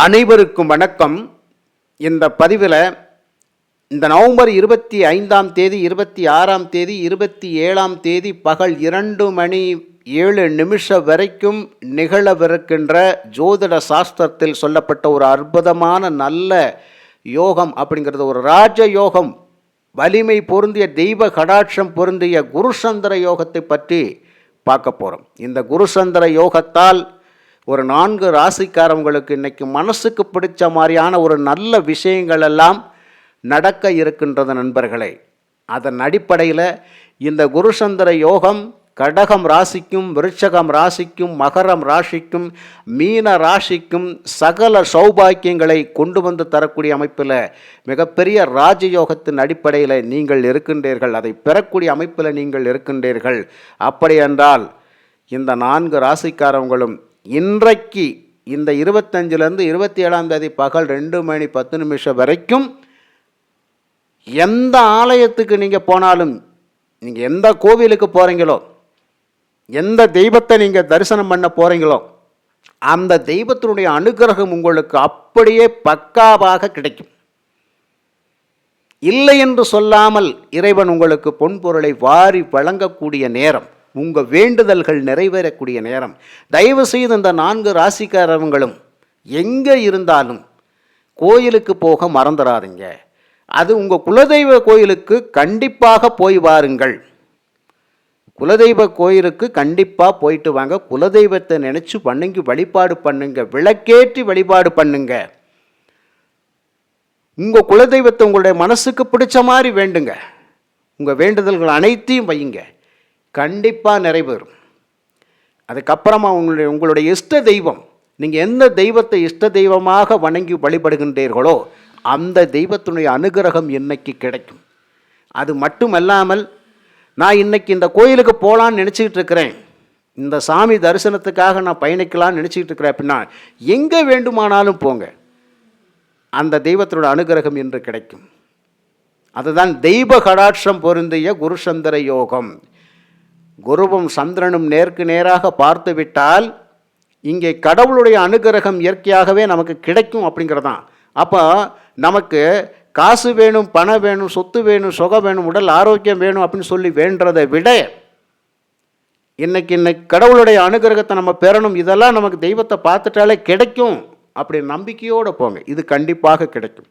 அனைவருக்கும் வணக்கம். இந்த பதிவில் இந்த நவம்பர் 25ஆம் தேதி 26ஆம் தேதி 27ஆம் தேதி பகல் 2:07 வரைக்கும் நிகழவிருக்கின்ற ஜோதிட சாஸ்திரத்தில் சொல்லப்பட்ட ஒரு அற்புதமான நல்ல யோகம் அப்படிங்கிறது ஒரு ராஜ யோகம், வலிமை பொருந்திய தெய்வ கடாட்சம் பொருந்திய குருசந்திர யோகத்தை பற்றி பார்க்க போகிறோம். இந்த குருசந்திர யோகத்தால் ஒரு 4 ராசிக்காரவங்களுக்கு இன்றைக்கி மனசுக்கு பிடிச்ச மாதிரியான ஒரு நல்ல விஷயங்கள் எல்லாம் நடக்க இருக்கின்றது நண்பர்களே. அதன் அடிப்படையில் இந்த குருசந்திர யோகம் கடகம் ராசிக்கும், விருட்சகம் ராசிக்கும், மகரம் ராசிக்கும், மீன ராசிக்கும் சகல சௌபாக்கியங்களை கொண்டு வந்து தரக்கூடிய அமைப்பில் மிகப்பெரிய ராஜயோகத்தின் அடிப்படையில் நீங்கள் இருக்கின்றீர்கள். அதை பெறக்கூடிய அமைப்பில் நீங்கள் இருக்கின்றீர்கள். அப்படி என்றால் இந்த 4 ராசிக்காரவங்களும் இன்றைக்கு இந்த 25லேருந்து 27ஆம் தேதி பகல் 2:10 வரைக்கும் எந்த ஆலயத்துக்கு நீங்கள் போனாலும், நீங்கள் எந்த கோவிலுக்கு போகிறீங்களோ, எந்த தெய்வத்தை நீங்கள் தரிசனம் பண்ண போகிறீங்களோ, அந்த தெய்வத்தினுடைய அனுகிரகம் உங்களுக்கு அப்படியே பக்காவாக கிடைக்கும். இல்லை என்று சொல்லாமல் இறைவன் உங்களுக்கு பொன்பொருளை வாரி வழங்கக்கூடிய நேரம், உங்கள் வேண்டுதல்கள் நிறைவேறக்கூடிய நேரம். தயவு செய்து இந்த 4 ராசிக்காரங்களும் எங்கே இருந்தாலும் கோயிலுக்கு போக மறந்துடாதீங்க. அது உங்கள் குலதெய்வ கோயிலுக்கு கண்டிப்பாக போய் வாருங்கள். குலதெய்வ கோயிலுக்கு கண்டிப்பாக போயிட்டு வாங்க. குலதெய்வத்தை நினச்சி வணங்கி வழிபாடு பண்ணுங்க, விளக்கேற்றி வழிபாடு பண்ணுங்க. உங்கள் குலதெய்வத்தை உங்களுடைய மனசுக்கு பிடிச்ச மாதிரி வேண்டுங்க. உங்கள் வேண்டுதல்கள் அனைத்தையும் வையுங்க, கண்டிப்பாக நிறைவேறும். அதுக்கப்புறமா உங்களுடைய இஷ்ட தெய்வம், நீங்கள் எந்த தெய்வத்தை இஷ்ட தெய்வமாக வணங்கி வழிபடுகின்றீர்களோ அந்த தெய்வத்தினுடைய அனுகிரகம் இன்னைக்கு கிடைக்கும். அது மட்டுமல்லாமல் நான் இன்னைக்கு இந்த கோயிலுக்கு போகலான்னு நினச்சிக்கிட்டு இருக்கிறேன், இந்த சாமி தரிசனத்துக்காக நான் பயணிக்கலான்னு நினச்சிக்கிட்டு இருக்கிறேன் அப்படின்னா எங்கே வேண்டுமானாலும் போங்க, அந்த தெய்வத்தினுடைய அனுகிரகம் என்று கிடைக்கும். அதுதான் தெய்வ கடாட்சம் பொருந்திய குருசந்திர யோகம். குருவும் சந்திரனும் நேருக்கு நேராக பார்த்து விட்டால் இங்கே கடவுளுடைய அனுகிரகம் இயற்கையாகவே நமக்கு கிடைக்கும் அப்படிங்கிறதான். அப்போ நமக்கு காசு வேணும், பணம் வேணும், சொத்து வேணும், சுகம் வேணும், உடல் ஆரோக்கியம் வேணும் அப்படின்னு சொல்லி வேண்டதை விட இன்னைக்கு கடவுளுடைய அனுகிரகத்தை நம்ம பெறணும், இதெல்லாம் நமக்கு தெய்வத்தை பார்த்துட்டாலே கிடைக்கும் அப்படி நம்பிக்கையோடு போங்க. இது கண்டிப்பாக கிடைக்கும்.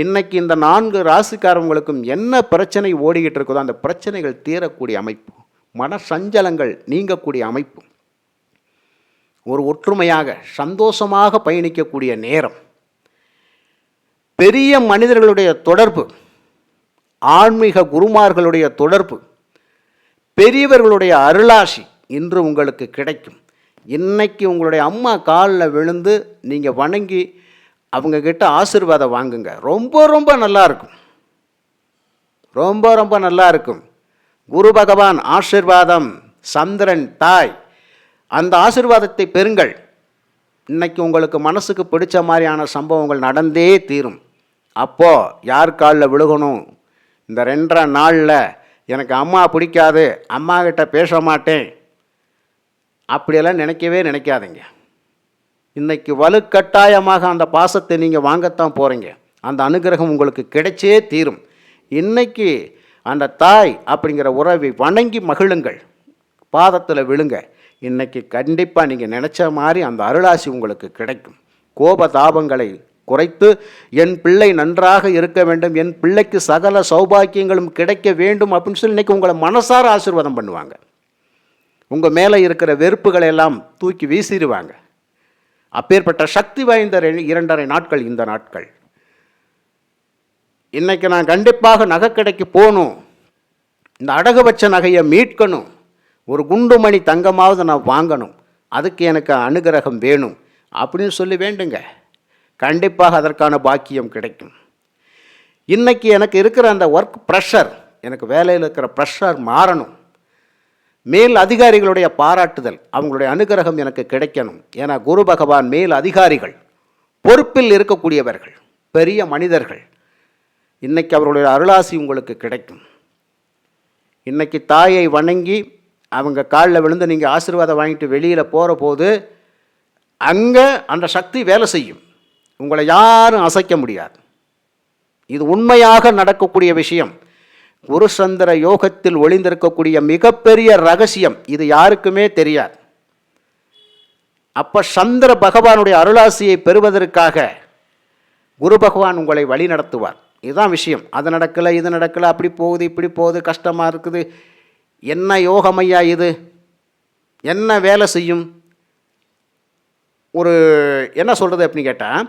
இன்னைக்கு இந்த 4 ராசிக்காரவங்களுக்கும் என்ன பிரச்சனை ஓடிக்கிட்டு இருக்குதோ அந்த பிரச்சனைகள் தீரக்கூடிய அமைப்பு, மன சஞ்சலங்கள் நீங்கக்கூடிய அமைப்பு, ஒரு ஒற்றுமையாக சந்தோஷமாக பயணிக்கக்கூடிய நேரம், பெரிய மனிதர்களுடைய தொடர்பு, ஆன்மீக குருமார்களுடைய தொடர்பு, பெரியவர்களுடைய அருளாசி இன்று உங்களுக்கு கிடைக்கும். இன்னைக்கு உங்களுடைய அம்மா காலில் விழுந்து நீங்கள் வணங்கி அவங்கக்கிட்ட ஆசீர்வாதம் வாங்குங்க. ரொம்ப ரொம்ப நல்லா இருக்கும், ரொம்ப ரொம்ப நல்லா இருக்கும். குரு பகவான் ஆசீர்வாதம், சந்திரன் தாய், அந்த ஆசீர்வாதத்தை பெறுங்கள். இன்னைக்கு உங்களுக்கு மனசுக்கு பிடிச்ச மாதிரியான சம்பவங்கள் நடந்தே தீரும். அப்போது யார் காலில் விழுகணும்? இந்த 2.5 நாளில் எனக்கு அம்மா பிடிக்காது, அம்மா கிட்ட பேச மாட்டேன் அப்படியெல்லாம் நினைக்கவே நினைக்காதீங்க. இன்றைக்கி வலுக்கட்டாயமாக அந்த பாசத்தை நீங்கள் வாங்கத்தான் போகிறீங்க. அந்த அனுகிரகம் உங்களுக்கு கிடைச்சே தீரும். இன்றைக்கி அந்த தாய் அப்படிங்கிற உறவை வணங்கி மகிழுங்கள், பாதத்தில் விழுங்க. இன்றைக்கி கண்டிப்பாக நீங்கள் நினச்ச மாதிரி அந்த அருளாசி உங்களுக்கு கிடைக்கும். கோபதாபங்களை குறைத்து என் பிள்ளை நன்றாக இருக்க வேண்டும், என் பிள்ளைக்கு சகல சௌபாக்கியங்களும் கிடைக்க வேண்டும் அப்படின்னு சொல்லி இன்றைக்கி உங்களை மனசார ஆசீர்வாதம் பண்ணுவாங்க. உங்கள் மேலே இருக்கிற வெறுப்புகளை எல்லாம் தூக்கி வீசிடுவாங்க. அப்பேற்பட்ட சக்தி வாய்ந்த 2.5 நாட்கள் இந்த நாட்கள். இன்றைக்கி நான் கண்டிப்பாக நகைக்கடைக்கு போகணும், இந்த அடகு வச்ச நகையை மீட்கணும், ஒரு குண்டுமணி தங்கமாவது நான் வாங்கணும், அதுக்கு எனக்கு அனுகிரகம் வேணும் அப்படின்னு சொல்லி வேண்டுங்க. கண்டிப்பாக அதற்கான பாக்கியம் கிடைக்கும். இன்றைக்கி எனக்கு இருக்கிற அந்த ஒர்க் ப்ரெஷர், எனக்கு வேலையில் இருக்கிற ப்ரெஷர் மாறணும், மேல் அதிகாரிகளுடைய பாராட்டுதல், அவங்களுடைய அனுகிரகம் எனக்கு கிடைக்கணும். ஏன்னா குரு பகவான் மேல் அதிகாரிகள், பொறுப்பில் இருக்கக்கூடியவர்கள், பெரிய மனிதர்கள். இன்றைக்கி அவருடைய அருளாசி உங்களுக்கு கிடைக்கும். இன்றைக்கி தாயை வணங்கி அவங்க காலில் விழுந்து நீங்கள் ஆசீர்வாதம் வாங்கிட்டு வெளியில் போகிற போது அங்கே அந்த சக்தி வேலை செய்யும். உங்களை யாரும் அசைக்க முடியாது. இது உண்மையாக நடக்கக்கூடிய விஷயம். குரு சந்திர யோகத்தில் ஒளிந்திருக்கக்கூடிய மிகப்பெரிய ரகசியம் இது யாருக்குமே தெரியாது. அப்போ சந்திர பகவானுடைய அருளாசியை பெறுவதற்காக குரு பகவான் உங்களை வழி நடத்துவார். இதுதான் விஷயம். அது நடக்கலை, இது நடக்கலை, அப்படி போகுது, இப்படி போகுது, கஷ்டமாக இருக்குது, என்ன யோகமையா இது, என்ன வேலை செய்யும், ஒரு என்ன சொல்கிறது அப்படின்னு கேட்டால்,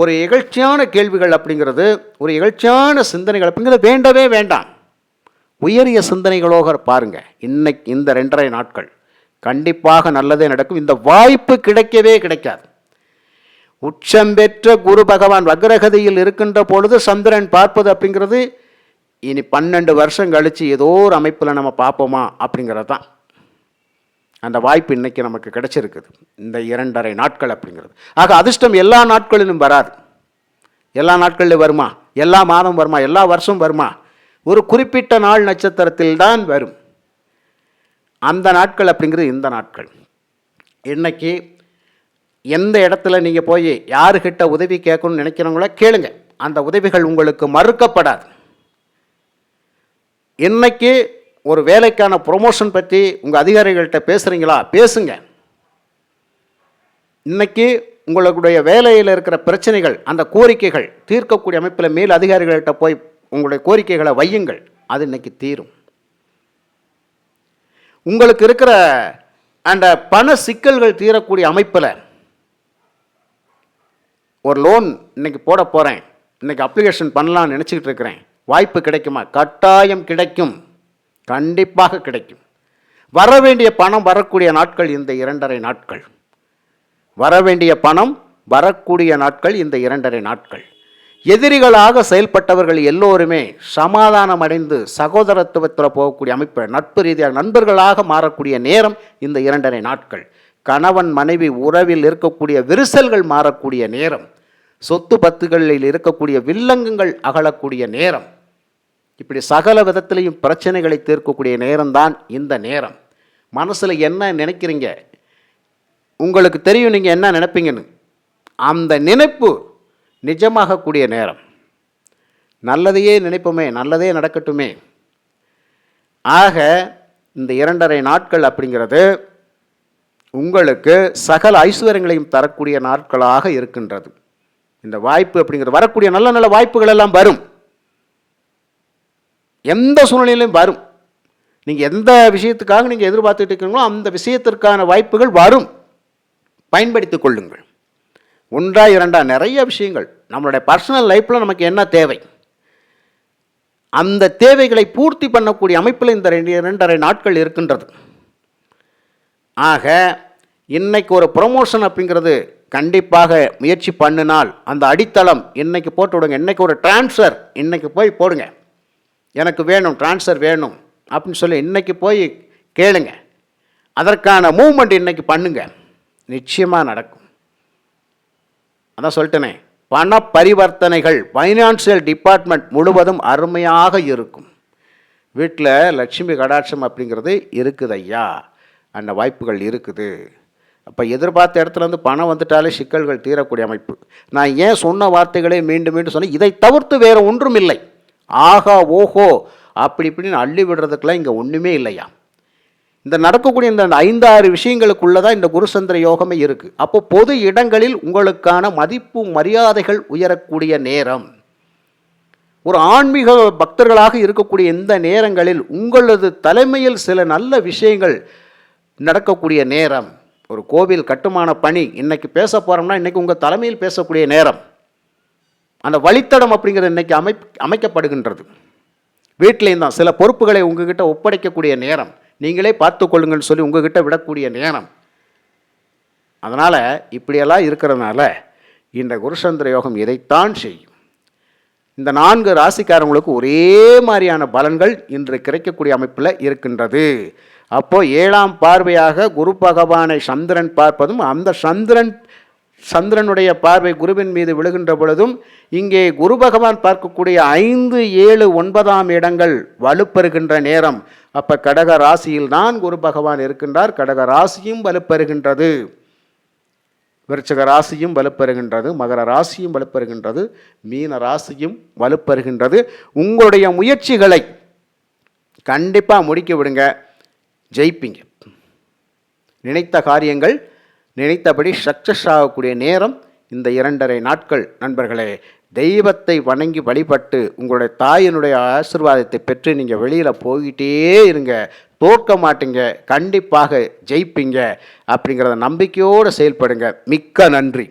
ஒரு இகழ்ச்சியான கேள்விகள் அப்படிங்கிறது, ஒரு இகழ்ச்சியான சிந்தனைகள் அப்படிங்கிறது வேண்டவே வேண்டாம். உயரிய சிந்தனைகளோக பாருங்கள். இன்னைக்கு இந்த 2.5 நாட்கள் கண்டிப்பாக நல்லதே நடக்கும். இந்த வாய்ப்பு கிடைக்கவே கிடைக்காது. உச்சம் பெற்ற குரு பகவான் வக்ரகதியில் இருக்கின்ற பொழுது சந்திரன் பார்ப்பது அப்படிங்கிறது இனி 12 வருஷம் கழித்து ஏதோ ஒரு அமைப்பில் நம்ம பார்ப்போமா அப்படிங்கிறது தான். அந்த வாய்ப்பு இன்றைக்கி நமக்கு கிடைச்சிருக்குது, இந்த 2.5 நாட்கள் அப்படிங்கிறது. ஆக அதிர்ஷ்டம் எல்லா நாட்களிலும் வராது. எல்லா நாட்களிலும் வருமா? எல்லா மாதம் வருமா? எல்லா வருஷம் வருமா? ஒரு குறிப்பிட்ட நாள் நட்சத்திரத்தில் தான் வரும். அந்த நாட்கள் அப்படிங்கிறது இந்த நாட்கள். இன்னைக்கு எந்த இடத்துல நீங்கள் போய் யாருக்கிட்ட உதவி கேட்கணும்னு நினைக்கிறவங்கள கேளுங்க, அந்த உதவிகள் உங்களுக்கு மறுக்கப்படாது. இன்னைக்கு ஒரு வேலைக்கான ப்ரொமோஷன் பற்றி உங்கள் அதிகாரிகள்கிட்ட பேசுகிறீங்களா? பேசுங்க. இன்னைக்கு உங்களுடைய வேலையில் இருக்கிற பிரச்சனைகள், அந்த கோரிக்கைகள் தீர்க்கக்கூடிய அமைப்பில் மேல் அதிகாரிகள்கிட்ட போய் உங்களுடைய கோரிக்கைகளை வையுங்கள், அது இன்னைக்கு தீரும். உங்களுக்கு இருக்கிற அந்த பண சிக்கல்கள் தீரக்கூடிய அமைப்பில் ஒரு லோன் இன்னைக்கு போட போகிறேன், இன்னைக்கு அப்ளிகேஷன் பண்ணலான்னு நினச்சிக்கிட்டு இருக்கிறேன், வாய்ப்பு கிடைக்குமா? கட்டாயம் கிடைக்கும், கண்டிப்பாக கிடைக்கும். வர வேண்டிய பணம் வரக்கூடிய நாட்கள் இந்த 2.5 நாட்கள். வர வேண்டிய பணம் வரக்கூடிய நாட்கள் இந்த 2.5 நாட்கள். எதிரிகளாக செயல்பட்டவர்கள் எல்லோருமே சமாதானம் அடைந்து சகோதரத்துவத்தில் போகக்கூடிய அமைப்பு, நட்பு ரீதியாக நண்பர்களாக மாறக்கூடிய நேரம் இந்த 2.5 நாட்கள். கணவன் மனைவி உறவில் இருக்கக்கூடிய விரிசல்கள் மாறக்கூடிய நேரம், சொத்து பத்துகளில் இருக்கக்கூடிய வில்லங்கங்கள் அகலக்கூடிய நேரம், இப்படி சகல விதத்திலையும் பிரச்சனைகளை தீர்க்கக்கூடிய நேரம்தான் இந்த நேரம். மனசில் என்ன நினைக்கிறீங்க உங்களுக்கு தெரியும், நீங்கள் என்ன நினைப்பீங்கன்னு. அந்த நினைப்பு நிஜமாகக்கூடிய நேரம். நல்லதையே நினைப்போமே, நல்லதே நடக்கட்டுமே. ஆக இந்த 2.5 நாட்கள் அப்படிங்கிறது உங்களுக்கு சகல ஐஸ்வர்யங்களையும் தரக்கூடிய நாட்களாக இருக்கின்றது. இந்த வாய்ப்பு அப்படிங்கிறது வரக்கூடிய நல்ல நல்ல வாய்ப்புகள் எல்லாம் வரும், எந்த சூழ்நிலையிலும் வரும். நீங்கள் எந்த விஷயத்துக்காக நீங்கள் எதிர்பார்த்துட்டு இருக்கீங்களோ அந்த விஷயத்திற்கான வாய்ப்புகள் வரும், பயன்படுத்திக் கொள்ளுங்கள். 1 2 நிறைய விஷயங்கள் நம்மளுடைய பர்சனல் லைஃப்பில் நமக்கு என்ன தேவை, அந்த தேவைகளை பூர்த்தி பண்ணக்கூடிய அமைப்பில் இந்த 2.5 நாட்கள் இருக்கின்றது. ஆக இன்னைக்கு ஒரு ப்ரொமோஷன் அப்படிங்கிறது கண்டிப்பாக முயற்சி பண்ணினால் அந்த அடித்தளம் இன்னைக்கு போட்டு விடுங்க. இன்னைக்கு ஒரு டிரான்ஸ்ஃபர் இன்னைக்கு போய் போடுங்க, எனக்கு வேணும் டிரான்ஸ்ஃபர் வேணும் அப்படின்னு சொல்லி இன்னைக்கு போய் கேளுங்க. அதற்கான மூவ்மெண்ட் இன்னைக்கு பண்ணுங்க, நிச்சயமாக நடக்கும். அதான் சொல்லிட்டேனே, பண பரிவர்த்தனைகள் ஃபைனான்சியல் டிபார்ட்மெண்ட் முழுவதும் அருமையாக இருக்கும். வீட்டில் லட்சுமி கடாட்சம் அப்படிங்கிறது இருக்குது ஐயா, அந்த வாய்ப்புகள் இருக்குது. அப்போ எதிர்பார்த்த இடத்துலேருந்து பணம் வந்துட்டாலே சிக்கல்கள் தீரக்கூடிய அமைப்பு. நான் ஏன் சொன்ன வார்த்தைகளை மீண்டும் மீண்டும் சொன்னேன், இதை தவிர்த்து வேறு ஒன்றும் இல்லை. ஆகா ஓஹோ அப்படி இப்படின்னு அள்ளி விடுறதுக்கெல்லாம் இங்கே ஒன்றுமே இல்லையா. இந்த நடக்கக்கூடிய இந்த 5-6 விஷயங்களுக்குள்ளே தான் இந்த குருசந்திர யோகமே இருக்குது. அப்போ பொது இடங்களில் உங்களுக்கான மதிப்பு மரியாதைகள் உயரக்கூடிய நேரம். ஒரு ஆன்மீக பக்தர்களாக இருக்கக்கூடிய இந்த நேரங்களில் உங்களது தலைமையில் சில நல்ல விஷயங்கள் நடக்கக்கூடிய நேரம். ஒரு கோவில் கட்டுமான பணி இன்னைக்கு பேச போகிறோம்னா இன்றைக்கி உங்கள் தலைமையில் பேசக்கூடிய நேரம். அந்த வழித்தடம் அப்படிங்கிறது இன்றைக்கி அமைக்கப்படுகின்றது. வீட்டிலையும் தான் சில பொறுப்புகளை உங்ககிட்ட ஒப்படைக்கக்கூடிய நேரம், நீங்களே பார்த்து கொள்ளுங்கன்னு சொல்லி உங்ககிட்ட விடக்கூடிய நேரம். அதனால் இப்படியெல்லாம் இருக்கிறதுனால இந்த குருசந்திர யோகம் இதைத்தான் செய்யும். இந்த 4 ராசிக்காரங்களுக்கு ஒரே மாதிரியான பலன்கள் இன்று கிடைக்கக்கூடிய அமைப்பில் இருக்கின்றது. அப்போது 7ஆம் பார்வையாக குரு பகவானை சந்திரன் பார்ப்பதும், அந்த சந்திரனுடைய பார்வை குருவின் மீது விழுகின்ற பொழுதும், இங்கே குரு பகவான் பார்க்கக்கூடிய 5, 7, 9ஆம் இடங்கள் வலுப்பெறுகின்ற நேரம். அப்போ கடக ராசியில் தான் குரு பகவான் இருக்கின்றார், கடக ராசியும் வலுப்பெறுகின்றது. விருச்சிக ராசியும் வலுப்பெறுகின்றது, மகர ராசியும் வலுப்பெறுகின்றது, மீன ராசியும் வலுப்பெறுகின்றது. உங்களுடைய முயற்சிகளை கண்டிப்பாக முடிக்க விடுங்க, ஜெயிப்பீங்க. நினைத்த காரியங்கள் நினைத்தபடி சக்ஸஸ் ஆகக்கூடிய நேரம் இந்த 2.5 நாட்கள். நண்பர்களே, தெய்வத்தை வணங்கி வழிபட்டு உங்களுடைய தாயினுடைய ஆசீர்வாதத்தை பெற்று நீங்கள் வெளியில் போய்கிட்டே இருங்க. தோற்க மாட்டீங்க, கண்டிப்பாக ஜெயிப்பீங்க அப்படிங்கிறத நம்பிக்கையோடு செயல்படுங்க. மிக்க நன்றி.